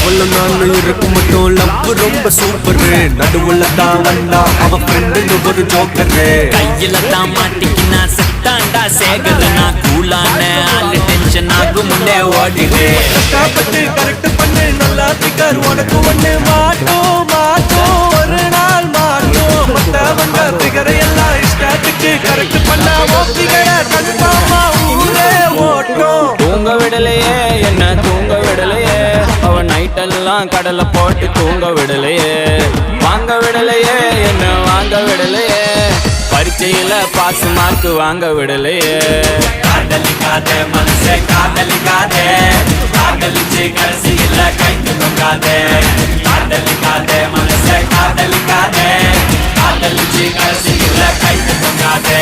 அவள நானும் இருக்கு மட்டும் லவ் ரொம்ப சூப்பர். நடுவுல தான் வந்தா அவ ஃப்ரெண்டு ஒரு ஜோக்கரு. கையில தான் மாட்டிக்கினா செத்தாண்டா சேகர். நான் கூலான ஆளு டென்ஷன் ஆகும் முன்னே ஓடிடு. கஷ்டப்பட்டு கரெக்ட் பண்ணு நல்லா திகர். உனக்கு ஒண்ணு மாட்டோம் மாட்டோம் ஒரு நாள் மாட்டோம். மத்தவங்க திகரை எல்லாம் இஷ்டத்துக்கு கரெக்ட் பண்ணா ஓப்பிகர கன்ஃபார்மா ஊரே ஓட்டும். தூங்க விடலையே என்ன தூங்க விடலையே. அவ நைட்டெல்லாம் கடலை போட்டு தூங்க விடலையே. வாங்க விடலையே என்ன வாங்க விடலையே. பரீட்சையில பாஸ் மார்க் வாங்க விடலையே. காதலிக்காதே மனசே காதலிக்காதே. காதலிச்சு கடைசியில கைக்கு தொங்காதே. காதலிக்காதே மனசே காதலிக்காதே. காதலிச்சு கடைசியில கைக்கு தொங்காதே.